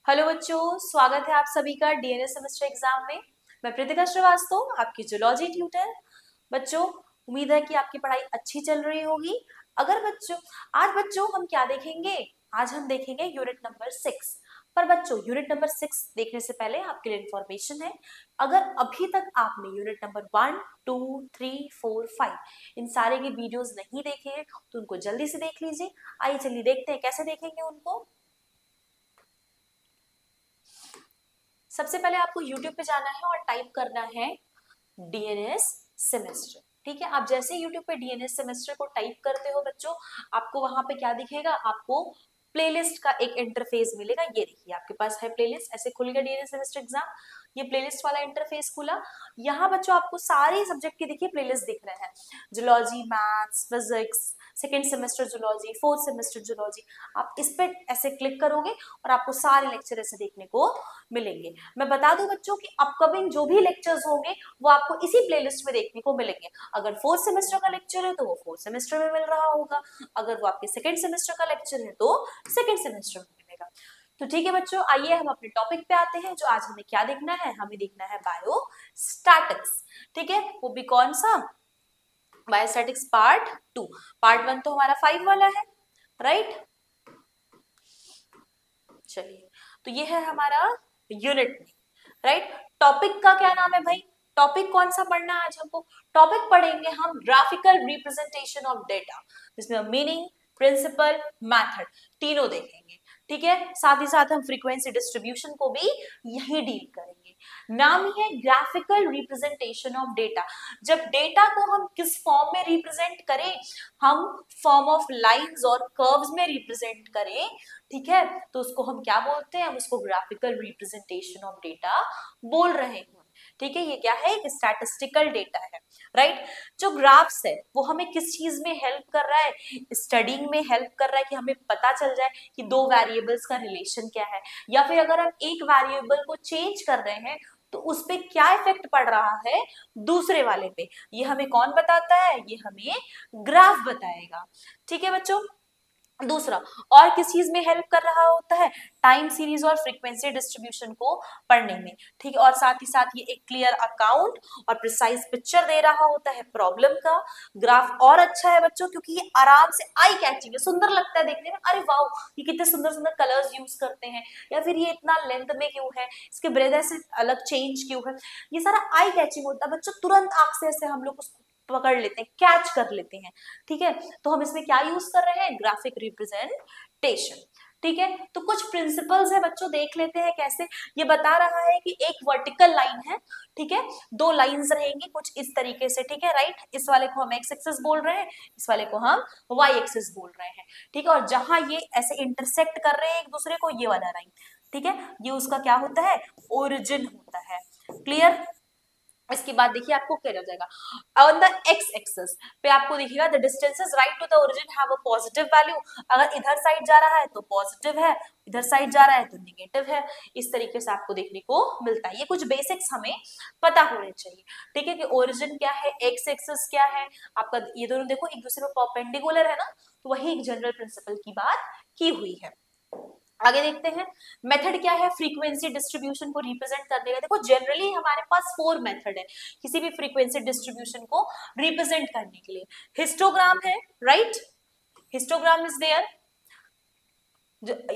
Hello बच्चों, स्वागत है आप सभी का डीएनए सेमेस्टर एग्जाम में। मैं प्रीतिका श्रीवास्तव, आपकी जूलॉजी ट्यूटर। बच्चों, उम्मीद है कि आपकी पढ़ाई अच्छी चल रही होगी। अगर बच्चों आज हम क्या देखेंगे? आज हम देखेंगे यूनिट नंबर 6। पर बच्चों, यूनिट नंबर 6 देखने से पहले आपके लिए इन्फॉर्मेशन है। अगर अभी तक आपने यूनिट नंबर 1, 2, 3, 4, 5 इन सारे के वीडियोस नहीं देखे हैं तो उनको जल्दी से देख लीजिए। आइए चलिए देखते हैं कैसे देखेंगे उनको। सबसे पहले आपको YouTube पे जाना है और टाइप करना है डीएनएस सेमेस्टर। ठीक है, आप जैसे YouTube पे डीएनएस सेमेस्टर को टाइप करते हो बच्चों, आपको वहां पे क्या दिखेगा? आपको प्लेलिस्ट का एक इंटरफेस मिलेगा। ये देखिए आपके पास है प्लेलिस्ट, ऐसे खुल गया डीएनएस सेमेस्टर एग्जाम। ये प्लेलिस्ट वाला इंटरफेस खुला। यहाँ बच्चों आपको सारे सब्जेक्ट की देखिए प्लेलिस्ट दिख रहे हैं। Zoology, maths, physics, second semester zoology, fourth semester zoology. आप इस पे ऐसे क्लिक करोगे और आपको सारे लेक्चर ऐसे देखने को मिलेंगे। मैं बता दूं बच्चों कि अपकमिंग जो भी लेक्चर्स होंगे वो आपको इसी प्लेलिस्ट में देखने को मिलेंगे। अगर फोर्थ सेमेस्टर का लेक्चर है तो वो फोर्थ सेमेस्टर में मिल रहा होगा, अगर वो आपके सेकेंड सेमेस्टर का लेक्चर है तो सेकेंड सेमेस्टर में मिलेगा। तो ठीक है बच्चों, आइए हम अपने टॉपिक पे आते हैं। जो आज हमें क्या देखना है? हमें देखना है बायोस्टैटिक्स। ठीक है, वो भी कौन सा? Biostatics part 2। पार्ट 1 तो हमारा 5 वाला है, राइट? चलिए, तो ये है हमारा यूनिट में, राइट? टॉपिक का क्या नाम है भाई? टॉपिक कौन सा पढ़ना है आज हमको? टॉपिक पढ़ेंगे हम ग्राफिकल रिप्रेजेंटेशन ऑफ डेटा, जिसमें मीनिंग, प्रिंसिपल, मेथड तीनों देखेंगे। ठीक है, साथ ही साथ हम फ्रीक्वेंसी डिस्ट्रीब्यूशन को भी यही डील करेंगे। नाम ही है ग्राफिकल रिप्रेजेंटेशन ऑफ डेटा। जब डेटा को हम किस फॉर्म में रिप्रेजेंट करें, हम फॉर्म ऑफ लाइंस और कर्व्स में रिप्रेजेंट करें, ठीक है, तो उसको हम क्या बोलते हैं? हम उसको ग्राफिकल रिप्रेजेंटेशन ऑफ डेटा बोल रहे हैं। ठीक है, ये क्या है? एक स्टैटिस्टिकल डेटा है, राइट? जो ग्राफ्स है वो हमें किस चीज में हेल्प कर रहा है? स्टडीइंग में हेल्प कर रहा है कि हमें पता चल जाए कि दो वेरिएबल्स का रिलेशन क्या है, या फिर अगर हम एक वेरिएबल को चेंज कर रहे हैं तो उस पे क्या इफेक्ट पड़ रहा है दूसरे वाले पे, ये हमें कौन बताता है? ये हमें ग्राफ बताएगा। ठीक है बच्चों, दूसरा और किस चीज में हेल्प कर रहा होता है? टाइम सीरीज और फ्रीक्वेंसी डिस्ट्रीब्यूशन को पढ़ने में। ठीक है, और साथ ही साथ ये एक क्लियर अकाउंट और प्रिसाइज पिक्चर दे रहा होता है प्रॉब्लम का। ग्राफ और अच्छा है बच्चों क्योंकि ये आराम से आई कैचिंग है, सुंदर लगता है देखने में। अरे वाह, ये कितने सुंदर सुंदर कलर्स यूज करते हैं, या फिर ये इतना लेंथ में क्यों है, इसके ब्रेथ ऐसे अलग चेंज क्यों है, ये सारा आई कैचिंग होता है बच्चों। तुरंत आंख से ऐसे हम लोग उसको पकड़ लेते हैं, कैच कर लेते हैं। ठीक है, तो हम इसमें क्या यूज कर रहे हैं? Graphic representation. ठीक है, तो कुछ प्रिंसिपल्स है बच्चों, देख लेते हैं कैसे। ये बता रहा है कि एक वर्टिकल लाइन है, ठीक है, दो लाइंस रहेंगी कुछ इस तरीके से, ठीक है, राइट? इस वाले को हम एक्स एक्सिस बोल रहे हैं, इस वाले को हम वाई एक्सिस बोल रहे हैं। ठीक है, और जहां ये ऐसे इंटरसेक्ट कर रहे हैं एक दूसरे को, ये वाला लाइन, ठीक है, ये उसका क्या होता है? ओरिजिन होता है। क्लियर? इसके बाद देखिए आपको क्या हो जाएगा, ऑन द एक्स एक्सिस पे आपको दिखेगा the distances right to the origin have a positive value. अगर इधर साइड जा रहा है तो पॉजिटिव है, इधर साइड जा रहा है तो निगेटिव है। इस तरीके से आपको देखने को मिलता है। ये कुछ बेसिक्स हमें पता होने चाहिए। ठीक है, कि ओरिजिन क्या है, एक्स एक्सिस क्या है आपका, ये दोनों देखो एक दूसरे में परपेंडिकुलर है ना, तो वही एक जनरल प्रिंसिपल की बात की हुई है। आगे देखते हैं, मेथड क्या है फ्रीक्वेंसी डिस्ट्रीब्यूशन को रिप्रेजेंट करने का। देखो जनरली हमारे पास 4 मेथड है किसी भी फ्रीक्वेंसी डिस्ट्रीब्यूशन को रिप्रेजेंट करने के लिए। हिस्टोग्राम है, right? Histogram is there,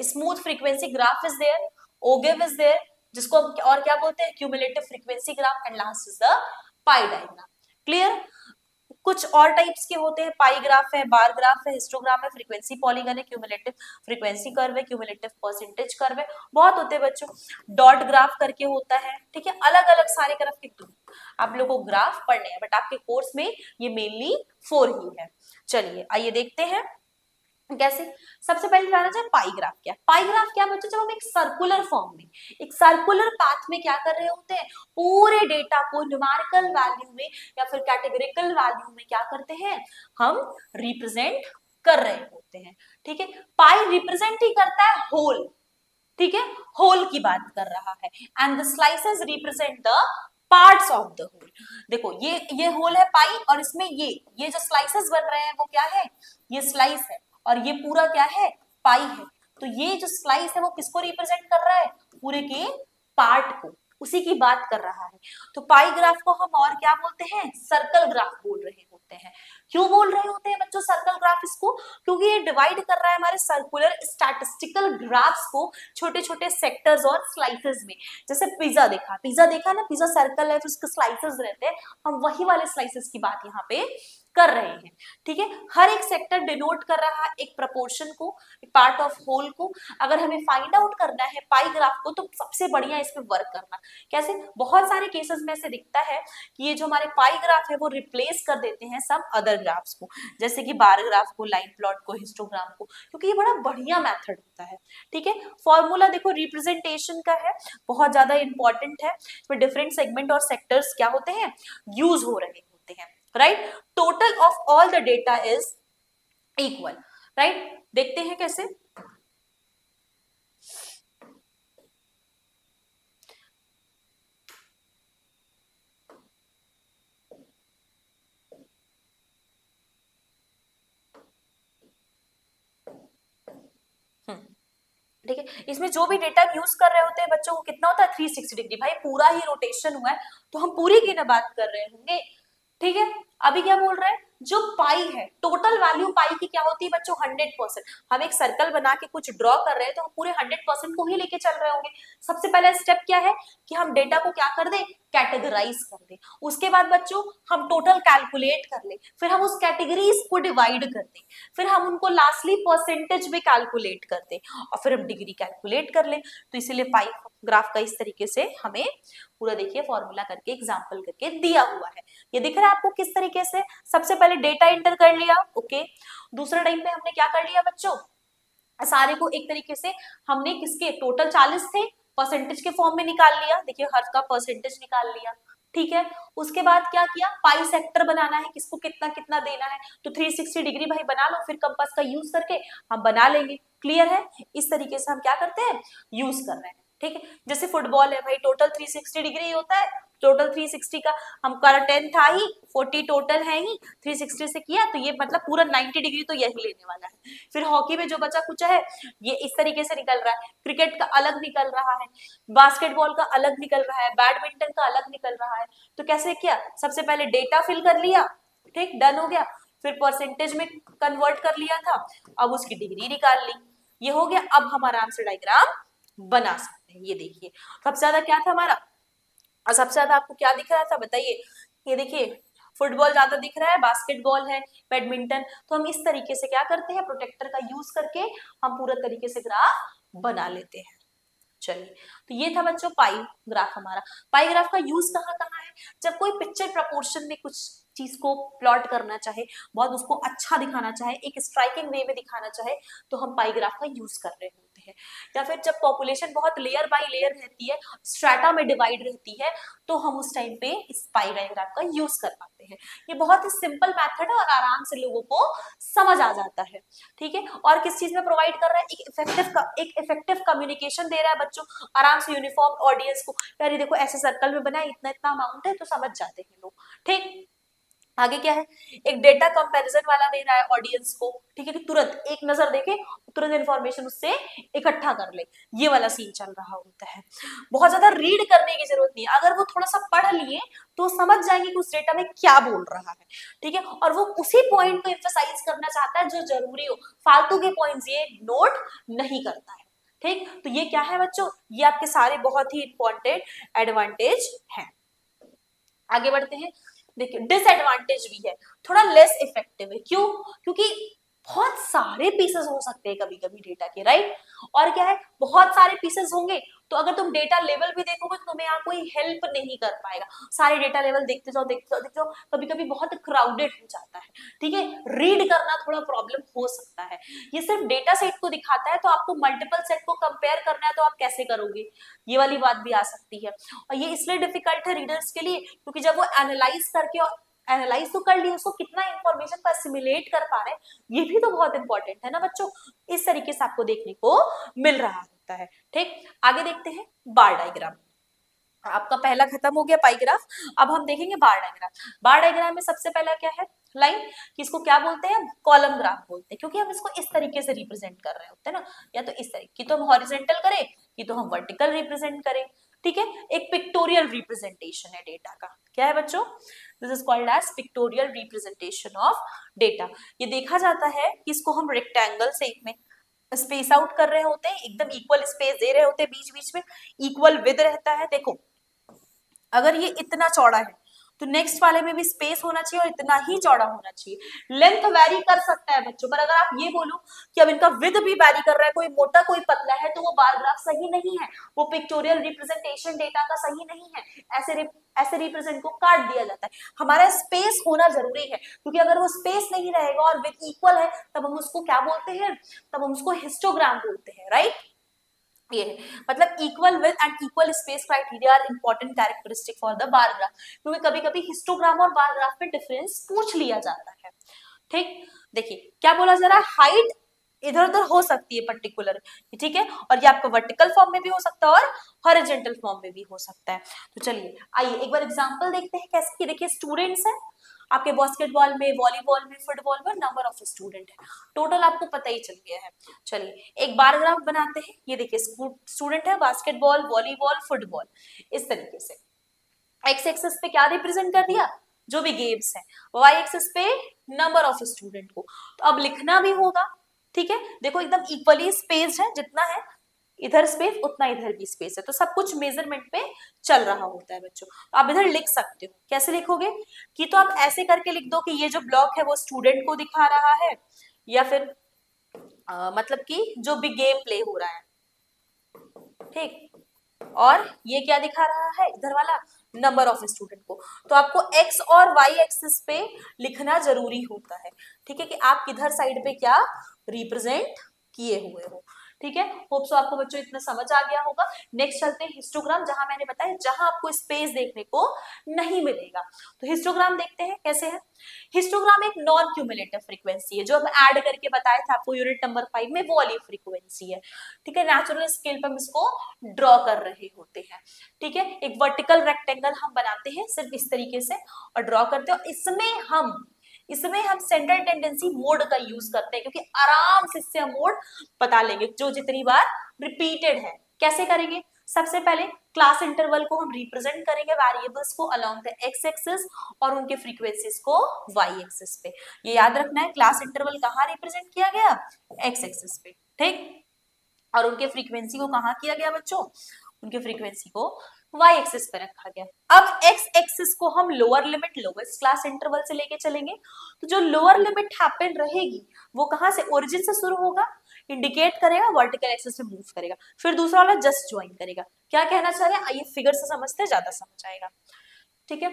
smooth frequency graph is there, ogive is there, जिसको हम और क्या बोलते हैं? Cumulative frequency graph, and last is the pie diagram. Clear? कुछ और टाइप्स के होते हैं, पाई ग्राफ है, बार ग्राफ है, हिस्टोग्राम है, फ्रीक्वेंसी पॉलीगन है, क्यूमुलेटिव फ्रीक्वेंसी कर्व है, क्यूमुलेटिव परसेंटेज कर्व है, बहुत होते हैं बच्चों। डॉट ग्राफ करके होता है, ठीक है, अलग अलग सारे ग्राफ के आप लोगों को ग्राफ पढ़ने हैं, बट आपके कोर्स में ये मेनली 4 ही है। चलिए आइए देखते हैं कैसे। सबसे पहले जाना चाहिए पाई ग्राफ क्या। पाई ग्राफ क्या बच्चों? जब हम एक सर्कुलर फॉर्म में, एक सर्कुलर पाथ में क्या कर रहे होते हैं, पूरे डेटा को न्यूमेरिकल वैल्यू में या फिर कैटेगोरिकल वैल्यू में क्या करते हैं, हम रिप्रेजेंट कर रहे होते हैं। ठीक है, पाई रिप्रेजेंट ही करता है होल, ठीक है, होल की बात कर रहा है, and the slices represent the parts of the whole. देखो ये होल है पाई, और इसमें ये जो स्लाइसेस बन रहे हैं वो क्या है? ये स्लाइस है, और ये पूरा क्या है? पाई है। तो ये जो स्लाइस है वो किसको रिप्रेजेंट कर रहा है, पूरे के पार्ट को, उसी की बात कर रहा है। तो पाई ग्राफ को हम और क्या बोलते हैं, सर्कल ग्राफ बोल रहे होते हैं। क्यों बोल रहे होते हैं बच्चों सर्कल ग्राफ इसको, क्योंकि ये डिवाइड कर रहा है हमारे सर्कुलर स्टैटिस्टिकल ग्राफ्स को छोटे छोटे सेक्टर्स और स्लाइसेस में। जैसे पिज्जा देखा ना, पिज्जा सर्कल है, फिर उसके स्लाइसेस रहते हैं, हम वही वाले स्लाइसेस की बात यहाँ पे कर रहे हैं। ठीक है, हर एक सेक्टर डिनोट कर रहा है एक प्रपोर्शन को, एक पार्ट ऑफ होल को। अगर हमें फाइंड आउट करना है पाई ग्राफ को, तो सबसे बढ़िया इस पे वर्क करना। कैसे, बहुत सारे केसेस में ऐसे दिखता है कि ये जो हमारे पाई ग्राफ है वो रिप्लेस कर देते हैं सब अदर ग्राफ्स को, जैसे कि बार ग्राफ को, लाइन प्लॉट को, हिस्टोग्राम को, क्योंकि ये बड़ा बढ़िया मेथड होता है। ठीक है, फॉर्मूला देखो रिप्रेजेंटेशन का है, बहुत ज्यादा इंपॉर्टेंट है। इसमें डिफरेंट सेगमेंट और सेक्टर्स क्या होते हैं, यूज हो रहे होते हैं, right. Total of all the data is equal, right. देखते हैं कैसे, ठीक है। इसमें जो भी डेटा यूज कर रहे होते हैं बच्चों को कितना होता है, 360 डिग्री। भाई पूरा ही रोटेशन हुआ है तो हम पूरी की ना बात कर रहे होंगे। ठीक है, अभी क्या बोल रहे हैं, जो पाई है, टोटल वैल्यू पाई की क्या होती है बच्चों, 100%। हम एक सर्कल बना के कुछ ड्रॉ कर रहे हैं तो हम पूरे 100% को ही लेके चल रहे होंगे। सबसे पहला स्टेप क्या है कि हम डेटा को क्या कर दें, कैटेगराइज कर दें। उसके बाद बच्चों हम टोटल कैलकुलेट कर ले, फिर हम उस कैटेगरीज को डिवाइड कर दें, फिर हम उनको लास्टली परसेंटेज में कैलकुलेट कर दें, और फिर हम डिग्री कैलकुलेट कर लें। तो इसीलिए पाई ग्राफ का इस तरीके से हमें पूरा देखिए फॉर्मूला करके एग्जाम्पल करके दिया हुआ है। ये दिख रहा है आपको किस तरीके से, सबसे पहले डेटा एंटर कर लिया, ओके। दूसरा टाइम पे हमने क्या कर लिया बच्चों, सारे को एक तरीके से हमने किसके, टोटल 40 थे, परसेंटेज के फॉर्म में निकाल लिया, देखिए हर का परसेंटेज निकाल लिया। ठीक है, उसके बाद क्या किया, पाई सेक्टर बनाना है, किसको कितना कितना देना है, तो 360 डिग्री भाई बना लो, फिर कंपास का यूज करके हम बना लेंगे। क्लियर है, इस तरीके से हम क्या करते हैं, यूज कर रहे हैं। ठीक है, जैसे फुटबॉल है भाई, टोटल 360 डिग्री होता है, टोटल 360 का हमारा 10 था ही, 40 टोटल है ही, 360 से किया तो ये मतलब पूरा 90 डिग्री तो यही लेने वाला है। फिर हॉकी में जो बचा कुछ है ये इस तरीके से निकल रहा है, क्रिकेट का अलग निकल रहा है, बास्केटबॉल का अलग निकल रहा है, बैडमिंटन का अलग निकल रहा है। तो कैसे किया, सबसे पहले डेटा फिल कर लिया, ठीक, डन हो गया, फिर परसेंटेज में कन्वर्ट कर लिया था, अब उसकी डिग्री निकाल ली, ये हो गया। अब हम आराम से डायग्राम बना सकते हैं। ये देखिए सबसे ज्यादा क्या था हमारा, और सबसे ज्यादा आपको क्या दिख रहा था बताइए, ये देखिए फुटबॉल ज्यादा दिख रहा है, बास्केटबॉल है, बैडमिंटन। तो हम इस तरीके से क्या करते हैं, प्रोटेक्टर का यूज करके हम पूरा तरीके से ग्राफ बना लेते हैं। चलिए, तो ये था बच्चों पाई ग्राफ हमारा। पाई ग्राफ का यूज कहाँ कहाँ है, जब कोई पिक्चर प्रपोर्शन में कुछ चीज को प्लॉट करना चाहे, बहुत उसको अच्छा दिखाना चाहे, एक स्ट्राइकिंग वे में दिखाना चाहे, तो हम पाई ग्राफ का यूज कर रहे होते हैं। या फिर जब पॉपुलेशन बहुत लेयर बाय लेयर रहती है, स्ट्रैटा में डिवाइड रहती है, तो हम उस टाइम पे इस पाई ग्राफ का यूज कर पाते हैं। ये बहुत ही सिंपल मेथड है और आराम से लोगों को समझ आ जाता है। ठीक है, और किस चीज में प्रोवाइड कर रहा है, एक इफेक्टिव कम्युनिकेशन दे रहा है बच्चों, आराम से यूनिफॉर्म ऑडियंस को, यार देखो ऐसे सर्कल में बना है, इतना इतना अमाउंट है, तो समझ जाते हैं लोग। ठीक, आगे क्या है, एक डेटा कंपैरिजन वाला दे रहा है ऑडियंस को। ठीक है, कि तुरंत एक नजर देके तुरंत इंफॉर्मेशन उससे इकट्ठा कर ले, ये वाला सीन चल रहा होता है। बहुत ज्यादा रीड करने की जरूरत नहीं है, अगर वो थोड़ा सा पढ़ लिए तो समझ जाएंगे कि उस डेटा में क्या बोल रहा है। ठीक है, और वो उसी पॉइंट को एम्फसाइज करना चाहता है जो जरूरी हो, फालतू के पॉइंट्स ये नोट नहीं करता है। ठीक, तो ये क्या है बच्चों, ये आपके सारे बहुत ही इंपॉर्टेंट एडवांटेज है। आगे बढ़ते हैं, देखिए डिसएडवांटेज भी है, थोड़ा लेस इफेक्टिव है। क्यों, क्योंकि बहुत सारे पीसेस हो सकते हैं कभी कभी डेटा के, राइट। और क्या है, बहुत सारे पीसेस होंगे तो अगर तुम डेटा लेवल भी देखोगे तो तुम्हें यहाँ कोई हेल्प नहीं कर पाएगा। सारे डेटा लेवल देखते जाओ देखते जाओ देखते जाओ, कभी कभी बहुत क्राउडेड हो जाता है। ठीक है, रीड करना थोड़ा प्रॉब्लम हो सकता है। ये सिर्फ डेटा सेट को दिखाता है, तो आपको मल्टीपल सेट को कंपेयर करना है तो आप कैसे करोगे, ये वाली बात भी आ सकती है। और ये इसलिए डिफिकल्ट है रीडर्स के लिए, क्योंकि जब वो एनालाइज करके, और एनालाइज तो कर लिया, उसको कितना इंफॉर्मेशन को असिमिलेट कर पा रहे हैं, ये भी तो बहुत इंपॉर्टेंट है ना बच्चों। इस तरीके से आपको देखने को मिल रहा होता है। ठीक, आगे देखते हैं बार डायग्राम। आपका पहला खत्म हो गया पाई ग्राफ। अब हम देखेंगे बार डायग्राम। बार डायग्राम में सबसे पहला क्या है, लाइन, किसको क्या बोलते हैं, कॉलम ग्राफ बोलते हैं, क्योंकि हम इसको इस तरीके से रिप्रेजेंट कर रहे होते हैं ना, या तो इस तरीके की तो हम हॉरिजेंटल करें, कि तो हम वर्टिकल रिप्रेजेंट करें। ठीक है, एक पिक्टोरियल रिप्रेजेंटेशन है डेटा का। क्या है बच्चों, this is called as pictorial representation of data. ये देखा जाता है कि इसको हम रेक्टेंगल से में स्पेस आउट कर रहे होते हैं, एकदम इक्वल स्पेस दे रहे होते हैं बीच बीच में, इक्वल विद रहता है। देखो अगर ये इतना चौड़ा है तो नेक्स्ट वाले में भी स्पेस होना चाहिए और इतना ही चौड़ा होना चाहिए। लेंथ वैरी कर सकता है बच्चों, पर अगर आप ये बोलो कि अब इनका विद भी वैरी कर रहा है, कोई मोटा कोई पतला है, तो वो बार ग्राफ सही नहीं है, वो पिक्टोरियल रिप्रेजेंटेशन डेटा का सही नहीं है। ऐसे रिप्रेजेंट को काट दिया जाता है। हमारा स्पेस होना जरूरी है, क्योंकि अगर वो स्पेस नहीं रहेगा और विद इक्वल है, तब हम उसको क्या बोलते हैं, तब हम उसको हिस्टोग्राम बोलते हैं, राइट। ये है मतलब equal width and equal space criteria are important characteristic for the bar graph, क्योंकि कभी कभी हिस्टोग्राम और बार ग्राफ में डिफरेंस पूछ लिया जाता है। ठीक, देखिए क्या बोला जा रहा है, हाइट इधर उधर हो सकती है पर्टिकुलर, ठीक है, और ये आपका वर्टिकल फॉर्म में भी हो सकता है और हॉरिजॉन्टल फॉर्म में भी हो सकता है। तो चलिए आइए एक बार एग्जांपल देखते हैं कैसे कि, देखिए स्टूडेंट्स हैं आपके बास्केटबॉल में, वॉलीबॉल में, फुटबॉल में, नंबर ऑफ स्टूडेंट है टोटल आपको पता ही चल गया है। चलिए एक बार ग्राफ बनाते हैं। ये देखिए स्टूडेंट है, बास्केटबॉल, वॉलीबॉल, फुटबॉल, इस तरीके से। एक्स एक्सिस पे क्या रिप्रेजेंट कर दिया, जो भी गेम्स है, वाई एक्सिस पे नंबर ऑफ स्टूडेंट को। तो अब लिखना भी होगा, ठीक है, देखो एकदम इक्वली स्पेस है, जितना है इधर स्पेस उतना इधर भी स्पेस है, तो सब कुछ मेजरमेंट पे चल रहा होता है बच्चों। तो आप इधर लिख सकते हो, कैसे लिखोगे कि, तो आप ऐसे करके लिख दो कि ये जो ब्लॉक है वो स्टूडेंट को दिखा रहा है, या फिर मतलब कि जो भी गेम प्ले हो रहा है, ठीक, और ये क्या दिखा रहा है इधर वाला, नंबर ऑफ स्टूडेंट को। तो आपको एक्स और वाई एक्सिस पे लिखना जरूरी होता है, ठीक है, कि आप किधर साइड पे क्या रिप्रेजेंट किए हुए हो। ठीक है, होप सो आपको बच्चों इतना समझ आ गया होगा। नेक्स्ट चलते हैं हिस्टोग्राम, जहां मैंने बताया जहां आपको स्पेस देखने को नहीं मिलेगा। तो हिस्टोग्राम देखते हैं कैसे है। हिस्टोग्राम एक नॉन क्यूमुलेटिव फ्रीक्वेंसी है, जो हम ऐड करके बताए थे आपको यूनिट नंबर 5 में, वो वाली फ्रीक्वेंसी है। ठीक है, नेचुरल स्केल पर हम इसको ड्रॉ कर रहे होते हैं। ठीक है, एक वर्टिकल रेक्टेंगल हम बनाते हैं सिर्फ इस तरीके से और ड्रॉ करते हैं, और इसमें हम सेंट्रल टेंडेंसी मोड का यूज करते हैं, क्योंकि आराम से इससे हम मोड बता लेंगे जो जितनी बार रिपीटेड है। कैसे करेंगे, सबसे पहले क्लास इंटरवल को हम रिप्रेजेंट करेंगे वेरिएबल्स को अलोंग द एक्स एक्सिस और उनके फ्रीक्वेंसीज को वाई एक्सिस पे। ये याद रखना है, क्लास इंटरवल कहाँ रिप्रेजेंट किया गया, एक्स एक्सिस पे, ठीक, और उनके फ्रीक्वेंसी को कहाँ किया गया बच्चों, उनके फ्रीक्वेंसी को वाई एक्सिस पे रखा गया। अब एक्स एक्सिस को हम lower limit lowest class interval से लेके चलेंगे, तो जो लोअर लिमिट हैपन रहेगी वो कहाँ से, ओरिजिन से शुरू होगा, इंडिकेट करेगा, वर्टिकल एक्सिस में मूव करेगा, फिर दूसरा वाला जस्ट ज्वाइन करेगा। क्या कहना चाह रहे हैं, आइए फिगर से समझते हैं, ज्यादा समझ आएगा। ठीक है,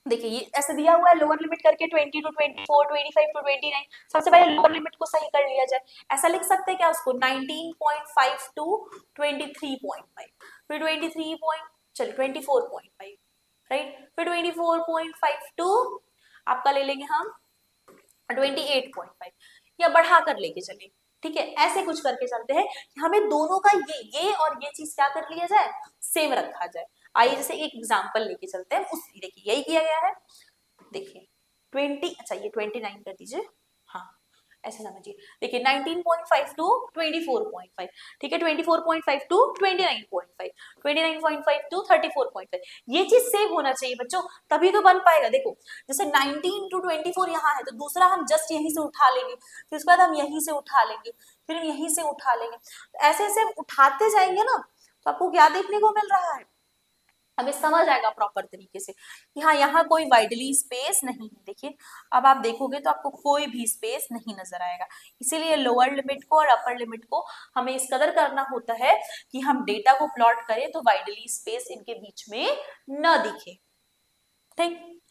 देखिए ये ऐसे दिया हुआ है, लोअर लिमिट करके 20 टू 24, 25 टू 29। सबसे पहले लोअर लिमिट को सही कर लिया जाए, ऐसा लिख सकते हैं क्या उसको, 19.5 टू 23.5, फिर 23 पॉइंट, चलिए 24.5, राइट, फिर 24.5 टू आपका ले लेंगे हम 28.5, या बढ़ा कर लेके चले। ठीक है, ऐसे कुछ करके चलते हैं कि हमें दोनों का ये और ये चीज क्या कर लिया जाए, सेम रखा जाए। आइए जैसे एक एग्जांपल लेके चलते हैं, उस देखिए यही किया गया है। देखिए 20, अच्छा ये 29 कर दीजिए, हाँ ऐसे समझिए। देखिए 19.5 टू 24.5, ठीक है, 24.5 टू 29.5, 29.5 टू 34.5, ये चीज सेम होना चाहिए बच्चों, तभी तो बन पाएगा। देखो जैसे 19 टू 24 यहाँ है, तो दूसरा हम जस्ट यहीं से उठा लेंगे, फिर उसके बाद हम यहीं से उठा लेंगे, फिर हम यहीं से उठा लेंगे, ऐसे ऐसे हम उठाते जाएंगे ना, तो आपको क्या देखने को मिल रहा है, हमें समझ आएगा प्रॉपर तरीके से कि हाँ यहाँ कोई वाइडली स्पेस नहीं है। देखिए अब आप देखोगे तो आपको कोई भी स्पेस नहीं नजर आएगा, इसीलिए लोअर लिमिट को और अपर लिमिट को हमें इस कदर करना होता है कि हम डेटा को प्लॉट करें तो वाइडली स्पेस इनके बीच में न दिखे। ठीक,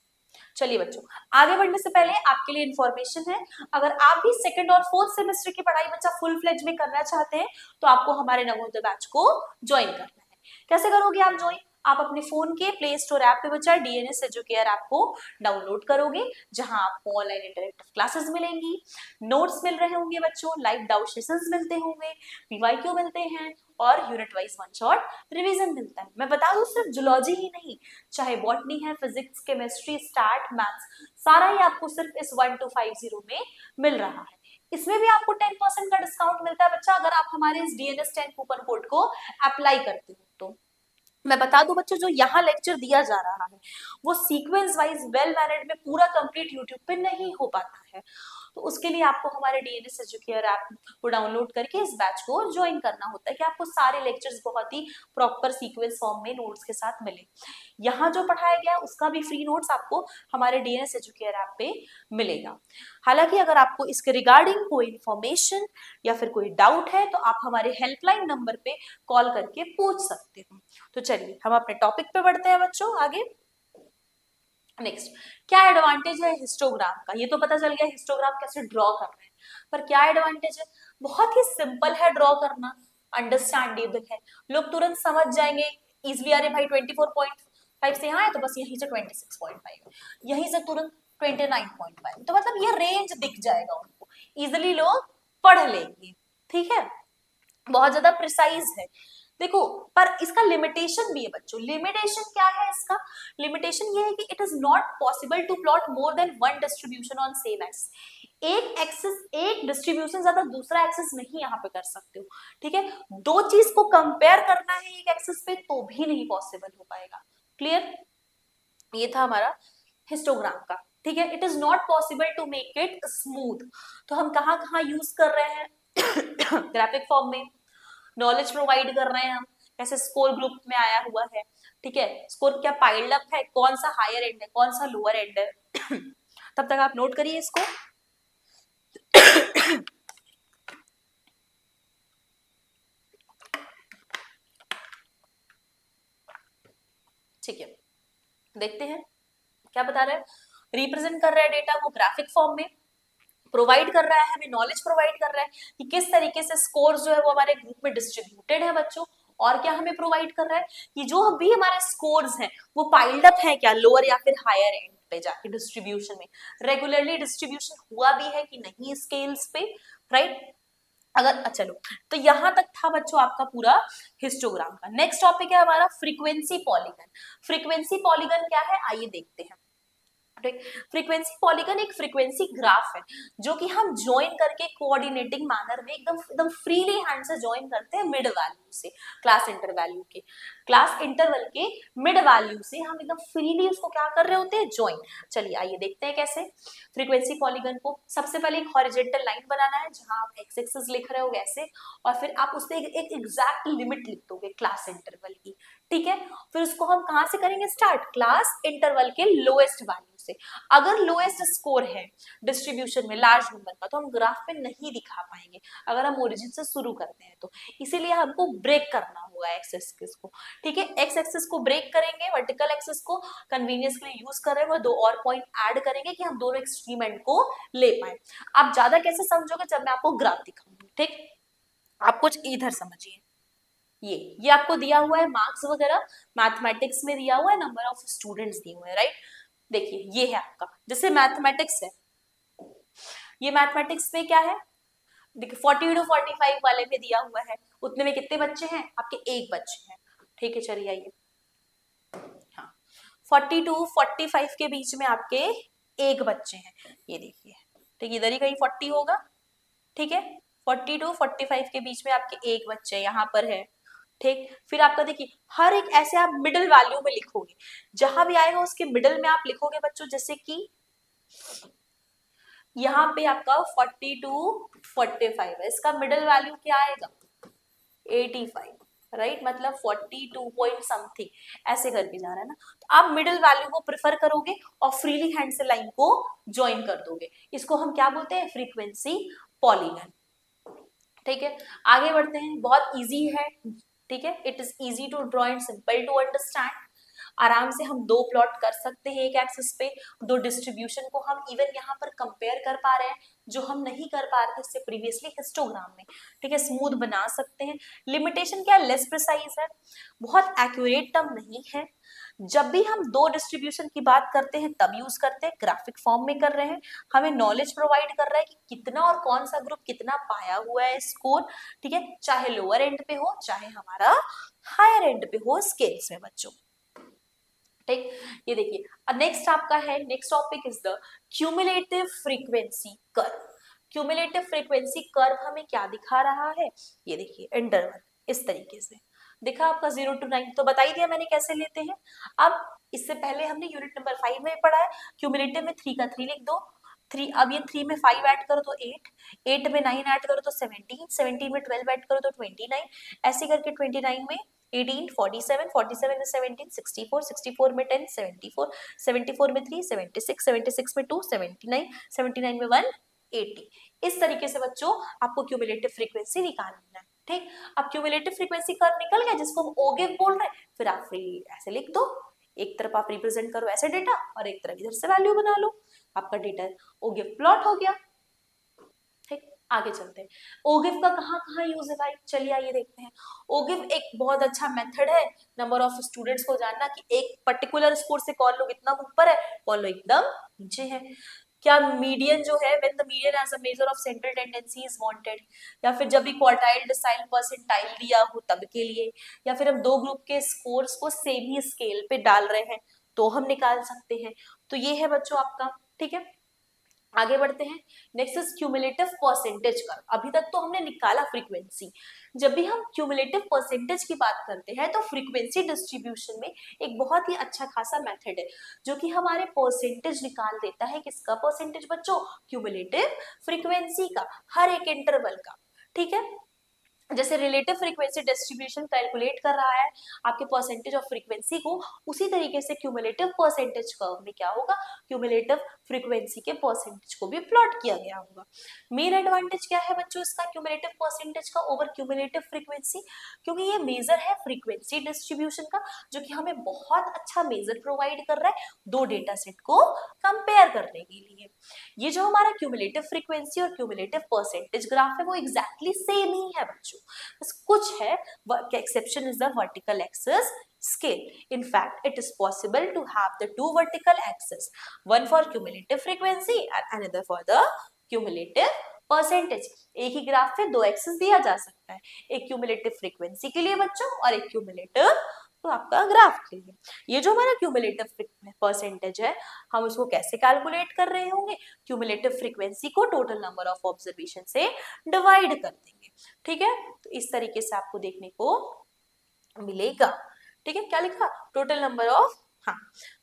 चलिए बच्चों आगे बढ़ने से पहले आपके लिए इंफॉर्मेशन है, अगर आप भी सेकंड और फोर्थ सेमेस्टर की पढ़ाई बच्चा फुल फ्लेज में करना चाहते हैं, तो आपको हमारे नवोदय बैच को ज्वाइन करना है। कैसे करोगे आप ज्वाइन, आप अपने फोन के प्ले स्टोर ऐप पे बच्चा डीएनएस एजुकेयर ऐप को डाउनलोड करोगे, जहां आपको ऑनलाइन इंटरेक्टिव क्लासेस मिलेंगी, नोट्स मिल रहे होंगे बच्चों, लाइव डाउट सेशंस मिलते होंगे, पीवाईक्यू मिलते हैं और unit wise one shot revision मिलता है। मैं बता दूं सिर्फ जूलॉजी ही नहीं, चाहे बॉटनी है, फिजिक्स, केमिस्ट्री, स्टैट, मैथ्स, सारा ही आपको सिर्फ इस 1250 में मिल रहा है। इसमें भी आपको 10% का डिस्काउंट मिलता है बच्चा, अगर आप हमारे इस डीएनएस 10 कूपन कोड को अप्लाई करते हो तो। मैं बता दूं बच्चों, जो यहाँ लेक्चर दिया जा रहा है वो सीक्वेंस वाइज वेल मैनेड में पूरा कंप्लीट यूट्यूब पे नहीं हो पाता है, तो उसके लिए आपको हमारे डीएनएस एजुकेयर ऐप को डाउनलोड करके इस बैच को ज्वाइन करना होता है कि आपको सारे लेक्चर्स बहुत ही प्रॉपर सीक्वेंस फॉर्म में नोट्स के साथ मिले। यहाँ जो पढ़ाया गया उसका भी फ्री नोट्स आपको हमारे डीएनएस एजुकेयर ऐप पे मिलेगा। हालांकि अगर आपको इसके रिगार्डिंग कोई इंफॉर्मेशन या फिर कोई डाउट है तो आप हमारे हेल्पलाइन नंबर पे कॉल करके पूछ सकते हो। तो चलिए हम अपने टॉपिक पे बढ़ते हैं बच्चों आगे। नेक्स्ट, क्या एडवांटेज है हिस्टोग्राम का? ये तो पता चल गया हिस्टोग्राम कैसे ड्रॉ करना है, पर क्या एडवांटेज है? बहुत ही सिंपल है ड्रॉ करना, अंडरस्टैंडेबल है, लोग तुरंत समझ जाएंगे इजिली। अरे भाई 24.5 से यहाँ है तो बस यहीं से 26.5, यहीं से तुरंत 29.5, तो मतलब ये रेंज दिख जाएगा उनको, इजिली लोग पढ़ लेंगे। ठीक है, बहुत ज्यादा प्रिसाइज है। देखो, पर इसका लिमिटेशन भी है बच्चों। लिमिटेशन क्या है इसका? लिमिटेशन ये है कि it is not possible to plot more than one distribution on same axis. एक एक्सिस, एक डिस्ट्रीब्यूशन ज्यादा दूसरा एक्सिस नहीं यहाँ पे कर सकते हो। ठीक है, दो चीज को कंपेयर करना है एक एक्सिस पे तो भी नहीं पॉसिबल हो पाएगा। क्लियर? ये था हमारा हिस्टोग्राम का। ठीक है, it is not possible to make it smooth. तो हम कहाँ कहाँ यूज कर रहे हैं? ग्राफिक फॉर्म में नॉलेज प्रोवाइड कर रहे हैं हम, जैसे स्कोर ग्रुप में आया हुआ है। ठीक है, स्कोर क्या पाइल्ड अप है, कौन सा हायर एंड है, कौन सा लोअर एंड है। तब तक आप नोट करिए इसको। ठीक है, देखते हैं क्या बता रहा है। रिप्रेजेंट कर रहा है डेटा वो ग्राफिक फॉर्म में, प्रोवाइड कर रहा है हमें नॉलेज प्रोवाइड कर रहा है कि किस तरीके से स्कोर्स जो है वो हमारे ग्रुप में डिस्ट्रीब्यूटेड है बच्चों। और क्या हमें प्रोवाइड कर रहा है कि जो भी हमारे स्कोर्स हैं वो पाइल्ड अप है क्या लोअर या फिर हायर एंड पे जाके डिस्ट्रीब्यूशन में, रेगुलरली डिस्ट्रीब्यूशन हुआ भी है कि नहीं स्केल्स पे, राइट? अगर चलो, तो यहां तक था बच्चों आपका पूरा हिस्टोग्राम का। नेक्स्ट टॉपिक है हमारा फ्रीक्वेंसी पॉलीगन। फ्रीक्वेंसी पॉलीगन क्या है आइए देखते हैं। फ्रीक्वेंसी पॉलीगन एक फ्रीक्वेंसी ग्राफ है जो कि हम ज्वाइन करके कोऑर्डिनेटिंग मैनर में एकदम एकदम फ्रीली हैंड से ज्वाइन करते हैं मिड वैल्यू से, क्लास इंटरवल के मिड वैल्यू से हम एकदम फ्रीली उसको क्या कर रहे होते हैं, ज्वाइन। चलिए आइए देखते हैं कैसे। फ्रीक्वेंसी पॉलीगन को सबसे पहले एक हॉरिजॉन्टल लाइन बनाना है जहां आप एक्स एक्सिस लिख रहे हो वैसे, और फिर आप उससे एक एग्जैक्ट लिमिट लिख दोगे क्लास इंटरवल की। ठीक है, फिर उसको हम कहां से करेंगे स्टार्ट, क्लास इंटरवल के लोएस्ट वैल्यू से। अगर लोएस्ट स्कोर है डिस्ट्रीब्यूशन में लार्ज नंबर का तो हम ग्राफ पे नहीं दिखा पाएंगे अगर हम ओरिजिन से शुरू करते हैं तो, इसीलिए हमको ब्रेक करना होगा एक्स एक्सिस को। ठीक है, एक्स एक्सिस को ब्रेक करेंगे, वर्टिकल एक्सिस को कन्वीनियंस के लिए यूज कर रहे हैं, दो और पॉइंट ऐड करेंगे कि हम दोनों एक्सट्रीम एंड को ले पाए। आप ज्यादा कैसे समझोगे जब मैं आपको ग्राफ दिखाऊंगी। ठीक, आप कुछ इधर समझिए। ये आपको दिया हुआ है मार्क्स वगैरह, मैथमेटिक्स में दिया हुआ है, नंबर ऑफ स्टूडेंट्स दिए हुए हैं, राइट? देखिए ये है आपका, जैसे मैथमेटिक्स है, ये मैथमेटिक्स में क्या है, देखिए 40 to 45 वाले में दिया हुआ है, उतने में कितने बच्चे हैं आपके, एक बच्चे हैं। ठीक है, चलिए आइए, हाँ 40 to 45 के बीच में आपके एक बच्चे हैं, ये देखिए। ठीक, इधर ही कहीं 40 होगा। ठीक है, 40 to 45 के बीच में आपके एक बच्चे यहाँ पर है। ठीक, फिर आपका देखिए हर एक ऐसे आप मिडिल वैल्यू में लिखोगे, जहां भी आएगा उसके मिडिल में आप लिखोगे बच्चों, जैसे कि यहाँ पे आपका 40 to 45 है, इसका मिडिल वैल्यू क्या आएगा 85, राइट? मतलब 42 पॉइंट समथिंग ऐसे करके जा रहा है ना, तो आप मिडिल वैल्यू को प्रेफर करोगे और फ्रीली हैंड से लाइन को ज्वाइन कर दोगे। इसको हम क्या बोलते हैं, फ्रीक्वेंसी पॉलीगन। ठीक है, आगे बढ़ते हैं, बहुत इजी है। ठीक है, it is easy to draw and simple to understand. आराम से हम दो प्लॉट कर सकते हैं एक एक्सिस पे, दो डिस्ट्रीब्यूशन को हम इवन यहाँ पर कंपेयर कर पा रहे हैं जो हम नहीं कर पा रहे थे इससे प्रीवियसली हिस्टोग्राम में, ठीक है, स्मूथ बना सकते हैं। लिमिटेशन क्या, लेस प्रिसाइज है, बहुत एक्यूरेट टर्म नहीं है। जब भी हम दो डिस्ट्रीब्यूशन की बात करते हैं तब यूज करते हैं, ग्राफिक फॉर्म में कर रहे हैं, हमें नॉलेज प्रोवाइड कर रहा है कि कितना और कौन सा ग्रुप कितना पाया हुआ है स्कोर, ठीक है, चाहे लोअर एंड पे हो चाहे हमारा हायर एंड पे हो स्केल्स में बच्चों, ठीक। ये देखिए नेक्स्ट आपका है, next topic is the cumulative frequency curve. Cumulative frequency curve हमें क्या दिखा रहा है, ये देखिए इंटरवल इस तरीके से दिखा आपका 0 to 9, तो बता ही दिया मैंने कैसे लेते हैं। अब इससे पहले हमने यूनिट नंबर 5 में पढ़ा है, क्यूमुलेटिव में 3 का 3 लिख दो, 3, अब ये 3 में 5 ऐड करो तो 8, 8 में 9 ऐड करो तो 17, 17 में 12 ऐड करो तो 29, ऐसे करके 29 में 18, 47, 47 में 17, 64, 64 में 10, 74, 74 में 3, 76, 76 में 2, 79, 79 में 1, 80। इस तरीके से बच्चों आपको क्यूमुलेटिव फ्रीक्वेंसी निकालना है, ठीक। अब क्यूमुलेटिव फ्रीक्वेंसी कर्व निकल गया जिसको हम ओगिव बोल रहे हैं, फिर आप ऐसे लिख दो, एक तरफ आप रिप्रेजेंट करो ऐसे डेटा और एक तरफ इधर से वैल्यू बना लो, आपका डेटा ओगिव प्लॉट हो गया, ठीक। आगे चलते हैं, ओगिव का कहाँ कहाँ यूज है भाई, चलिए आइए देखते हैं। ओगिव एक बहुत अच्छा मेथड है नंबर ऑफ स्टूडेंट्स को जानना कि एक पर्टिकुलर स्कोर से कौन लोग इतना ऊपर है कौन लोग एकदम नीचे है। क्या मीडियन जो है, when the median as a measure of central tendency is wanted, या फिर जब भी क्वार्टाइल डिसाइल परसेंटाइल दिया हो तब के लिए, या फिर हम दो ग्रुप के स्कोर्स को सेम ही स्केल पे डाल रहे हैं तो हम निकाल सकते हैं। तो ये है बच्चों आपका, ठीक है। आगे बढ़ते हैं, next is cumulative percentage curve. अभी तक तो हमने निकाला फ्रीक्वेंसी, जब भी हम क्यूमुलेटिव परसेंटेज की बात करते हैं तो फ्रीक्वेंसी डिस्ट्रीब्यूशन में एक बहुत ही अच्छा खासा मेथड है जो कि हमारे परसेंटेज निकाल देता है। किसका परसेंटेज बच्चों, क्यूमुलेटिव फ्रीक्वेंसी का, हर एक इंटरवल का, ठीक है। जैसे रिलेटिव फ्रीक्वेंसी डिस्ट्रीब्यूशन कैलकुलेट कर रहा है आपके परसेंटेज ऑफ फ्रीक्वेंसी को, उसी तरीके से क्यूमुलेटिव परसेंटेज कर्व में क्या होगा, क्यूमुलेटिव फ्रीक्वेंसी के परसेंटेज को भी प्लॉट किया गया होगा। मेन एडवांटेज क्या है बच्चों इसका, क्यूमुलेटिव परसेंटेज का ओवर क्यूमुलेटिव फ्रीक्वेंसी, क्योंकि ये मेजर है फ्रीक्वेंसी डिस्ट्रीब्यूशन का जो कि हमें बहुत अच्छा मेजर प्रोवाइड कर रहा है दो डेटा सेट को कंपेयर करने के लिए। ये जो हमारा क्यूमुलेटिव फ्रीक्वेंसी और क्यूमुलेटिव परसेंटेज ग्राफ है वो एग्जैक्टली सेम ही है बच्चों, बस कुछ है, exception is the vertical axis scale. In fact, it is possible to have the two vertical axes, one for cumulative frequency and another for the cumulative percentage. एक ही graph पे दो एक्सिस दिया जा सकता है, एक क्यूमुलेटिव फ्रीक्वेंसी के लिए बच्चों और एक क्यूमुलेटिव तो आपका ग्राफ के लिए। ये जो हमारा क्यूमुलेटिव परसेंटेज है हम उसको कैसे कैलकुलेट कर रहे होंगे, क्यूमुलेटिव फ्रीक्वेंसी को टोटल नंबर ऑफ ऑब्जर्वेशन से डिवाइड कर देंगे, ठीक है। तो इस तरीके से आपको देखने को मिलेगा, ठीक है। क्या लिखा, टोटल नंबर ऑफ, हाँ,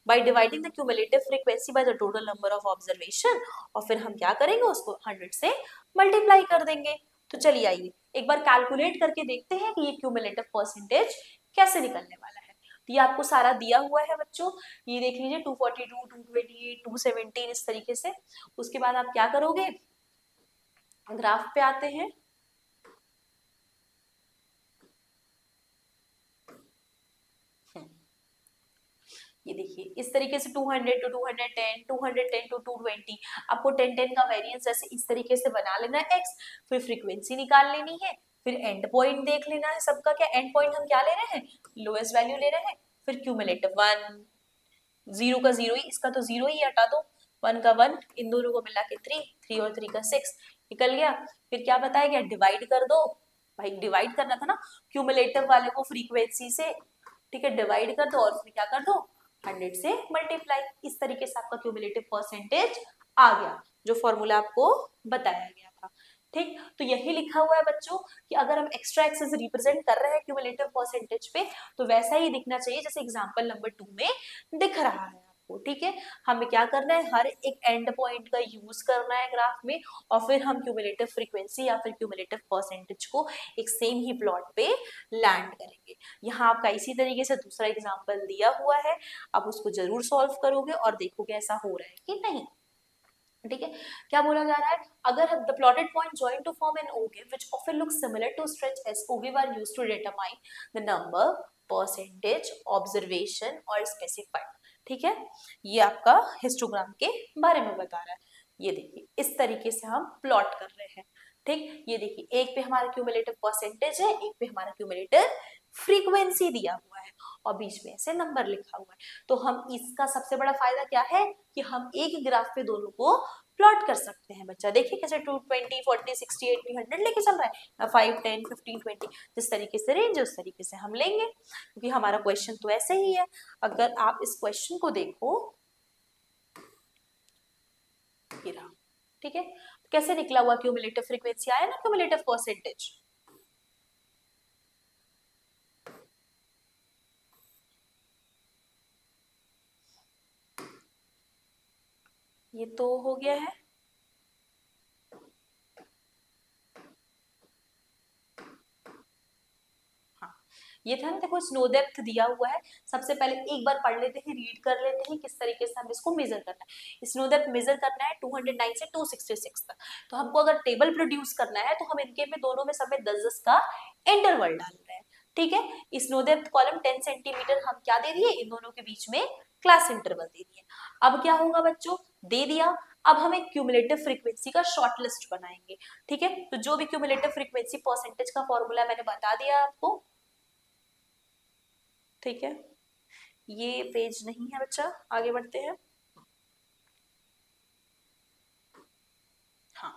by dividing the cumulative frequency by the total number of observation, और फिर हम क्या करेंगे उसको 100 से मल्टीप्लाई कर देंगे। तो चलिए आइए एक बार कैलकुलेट करके देखते हैं कि ये क्यूमुलेटिव परसेंटेज कैसे निकलने वाला है। तो ये आपको सारा दिया हुआ है बच्चों, ये देख लीजिए 242, 228, 217 इस तरीके से। उसके बाद आप क्या करोगे, ग्राफ पे आते हैं, ये देखिए इस तरीके से 200 टू 210, 210 टू 220, आपको 10 का वेरिएंस ऐसे इस तरीके से बना लेना है x, फिर फ्रीक्वेंसी निकाल लेनी है, फिर एंड पॉइंट देख लेना है सबका, क्या एंड पॉइंट हम क्या ले रहे हैं, लोएस्ट वैल्यू ले रहे हैं, फिर क्यूमुलेटिव 1, 0 का 0 ही, इसका तो 0 ही हटा दो, 1 का 1, इन दोनों को मिला के 3, 3 और 3 का 6 निकल गया। फिर क्या बताया गया, डिवाइड कर दो, भाई डिवाइड करना था ना क्यूमुलेटिव वाले को फ्रीक्वेंसी से, ठीक है, डिवाइड कर दो और फिर क्या कर दो 100 से मल्टीप्लाई। इस तरीके से आपका क्यूमुलेटिव परसेंटेज आ गया जो फॉर्मूला आपको बताया गया था, ठीक। तो यही लिखा हुआ है बच्चों कि अगर हम एक्स्ट्रा एक्सिस रिप्रेजेंट कर रहे हैं क्यूमुलेटिव परसेंटेज पे तो वैसा ही दिखना चाहिए जैसे एग्जांपल नंबर 2 में दिख रहा है आपको, ठीक है। हमें क्या करना है, हर एक एंड पॉइंट का यूज करना है ग्राफ में और फिर हम क्यूमुलेटिव फ्रीक्वेंसी या फिर क्यूमुलेटिव परसेंटेज को एक सेम ही प्लॉट पे लैंड करेंगे। यहाँ आपका इसी तरीके से दूसरा एग्जाम्पल दिया हुआ है, आप उसको जरूर सॉल्व करोगे और देखोगे ऐसा हो रहा है कि नहीं। ठीक है, क्या बोला जा रहा है, अगर the plotted point join to form an ogive which often looks similar to stretch S ogive were used to determine the number, percentage, observation और स्पेसिफाइड। ठीक है, ये आपका हिस्टोग्राम के बारे में बता रहा है। ये देखिए इस तरीके से हम प्लॉट कर रहे हैं। ठीक, ये देखिए एक पे हमारा क्यूमुलेटिव परसेंटेज है, एक पे हमारा क्यूमुलेटिव फ्रीक्वेंसी दिया हुआ है और बीच में ऐसे नंबर लिखा हुआ है। तो हम इसका सबसे बड़ा फायदा क्या है कि हम एक ही ग्राफ पे दोनों को प्लॉट कर सकते हैं। बच्चा देखिए कैसे 220, 40, 60, 80, 100 लेके चल रहा है, 5, 10, 15, 20 जिस तरीके से रेंज है उस तरीके से हम लेंगे, क्योंकि हमारा क्वेश्चन तो ऐसे ही है। अगर आप इस क्वेश्चन को देखो, ठीक है, कैसे निकला हुआ क्यूमुलेटिव फ्रीक्वेंसी आया ना, क्यूमुलेटिव परसेंटेज। ये तो हो गया है। हाँ, ये था ना, देखो स्नो डेप्थ दिया हुआ है। सबसे पहले एक बार पढ़ लेते हैं, रीड कर लेते हैं किस तरीके से हम इसको मेजर करना है। स्नो डेप्थ मेजर करना है 209 से 266 तक। तो हमको अगर टेबल प्रोड्यूस करना है तो हम इनके में दोनों में सब में 10-10 का इंटरवल डाल रहे हैं। ठीक है, स्नो डेप्थ कॉलम 10 सेंटीमीटर हम क्या दे दिए, इन दोनों के बीच में क्लास इंटरवल दे दिए। अब क्या होगा बच्चों, दे दिया, अब हम एक क्यूमुलेटिव फ्रीक्वेंसी का शॉर्ट लिस्ट बनाएंगे। ठीक है, तो जो भी क्यूमुलेटिव फ्रीक्वेंसी परसेंटेज का फॉर्मूला मैंने बता दिया आपको। ठीक है, ये पेज नहीं है बच्चा, आगे बढ़ते हैं। हाँ,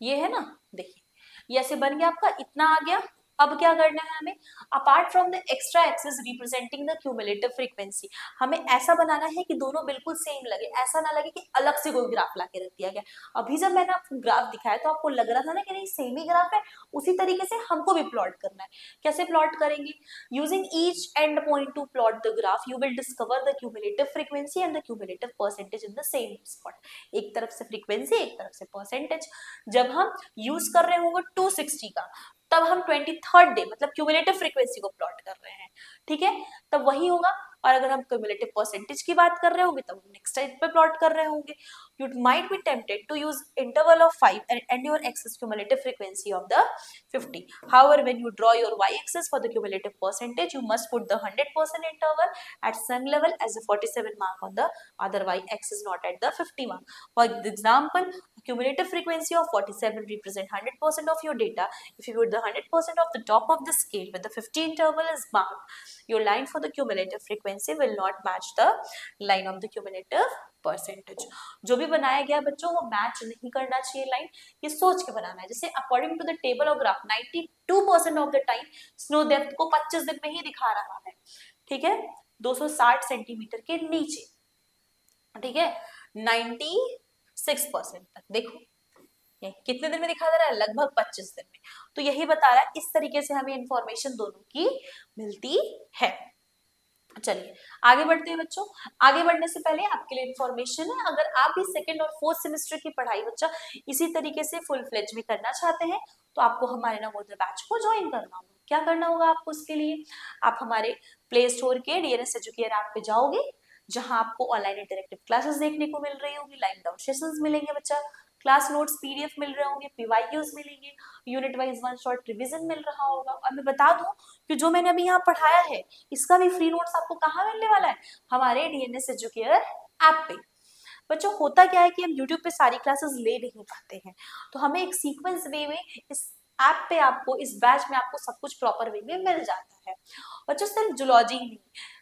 ये है ना, देखिए ये ऐसे बन गया, आपका इतना आ गया। अब क्या करना है हमें, apart from the extra axis representing the cumulative frequency, हमें ऐसा बनाना है कि दोनों बिल्कुल सेम लगे, ऐसा ना लगे कि अलग से कोई ग्राफ लाके रख दिया गया। अभी जब मैंने आपको ग्राफ दिखाया तो आपको लग रहा था ना कि नहीं सेम ही ग्राफ है, उसी तरीके से हमको भी प्लॉट करना है। कैसे प्लॉट करेंगे, using each and point two plot the graph you will discover the cumulative frequency and the cumulative percentage in the same spot. एक तरफ से फ्रीक्वेंसी, एक तरफ से परसेंटेज। जब हम यूज कर रहे होंगे 260 का, तब हम 23rd डे मतलब क्यूमुलेटिव फ्रीक्वेंसी को प्लॉट कर रहे हैं। ठीक है, तब वही होगा। और अगर हम क्यूमुलेटिव परसेंटेज की बात कर रहे होंगे तब हम नेक्स्ट टाइप पे प्लॉट कर रहे होंगे। You might be tempted to use interval of 5 and your x-axis cumulative frequency of the 50. However, when you draw your y-axis for the cumulative percentage, you must put the 100% interval at some level as a 47 mark on the other y-axis, not at the 50 mark. For example, cumulative frequency of 47 represent 100% of your data. If you put the 100% of the top of the scale with the 50 interval is marked, your line for the cumulative frequency will not match the line of the cumulative percentage. जो भी बनाया गया बच्चों वो match नहीं करना चाहिए line, ये सोच के बनाना है। जैसे according to the table of graph 92% of the time snow depth को 25 दिन में ही दिखा रहा है। ठीक है, 260 सेंटीमीटर के नीचे। ठीक है, 96% तक देखो ये कितने दिन में दिखा दे रहा है, लगभग 25 दिन में। तो यही बता रहा है, इस तरीके से हमें इंफॉर्मेशन दोनों की मिलती है। चलिए आगे बढ़ते हैं बच्चों। आगे बढ़ने से पहले आपके लिए इंफॉर्मेशन है, अगर आप भी सेकंड और फोर्थ सेमेस्टर की पढ़ाई बच्चा इसी तरीके से फुल फ्लेज में करना चाहते हैं तो आपको हमारे नवोदय बैच को ज्वाइन करना होगा। क्या करना होगा आपको उसके लिए, आप हमारे प्ले स्टोर के डीएनएस एजुकेयर ऐप पे जाओगे, जहां आपको ऑनलाइन इंटरेक्टिव क्लासेस देखने को मिल रही होगी, लाइव डाउन सेशंस मिलेंगे बच्चा, क्लास नोट्स पीडीएफ मिल रहे होंगे, पीवाईक्यूज मिलेंगे, unit wise one shot revision मिल रहा होगा। और मैं बता दूं कि जो मैंने अभी यहाँ पढ़ाया है इसका भी फ्री नोट्स आपको कहाँ मिलने वाला है, हमारे डीएनएस एजुकेयर ऐप पे। बच्चों होता क्या है कि हम YouTube पे सारी क्लासेस ले नहीं पाते हैं, तो हमें एक सीक्वेंस वे में इस ऐप पे आपको, इस बैच में आपको सब कुछ प्रॉपर वे में मिल जाता है। बच्चों सिर्फ जूलॉजी नहीं,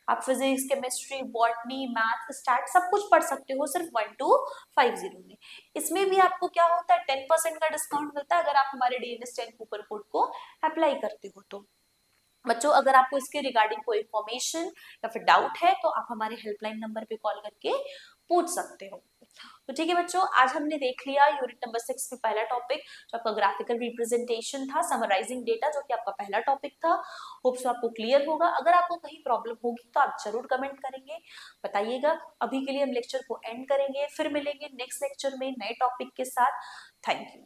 आप physics, chemistry, botany, math, stat सब कुछ पढ़ सकते हो सिर्फ 1250 में। इसमें भी आपको क्या होता है, 10% का डिस्काउंट मिलता है अगर आप हमारे डीएनएस 10 कूपन कोड को अप्लाई करते हो तो। बच्चों अगर आपको इसके रिगार्डिंग कोई इन्फॉर्मेशन या फिर डाउट है तो आप हमारे हेल्पलाइन नंबर पे कॉल करके पूछ सकते हो। तो ठीक है बच्चों, आज हमने देख लिया यूनिट नंबर 6 में पहला टॉपिक जो आपका ग्राफिकल रिप्रेजेंटेशन था, समराइजिंग डेटा जो कि आपका पहला टॉपिक था। होप सो आपको क्लियर होगा। अगर आपको कहीं प्रॉब्लम होगी तो आप जरूर कमेंट करेंगे, बताइएगा। अभी के लिए हम लेक्चर को एंड करेंगे, फिर मिलेंगे नेक्स्ट लेक्चर में नए टॉपिक के साथ। Thank you.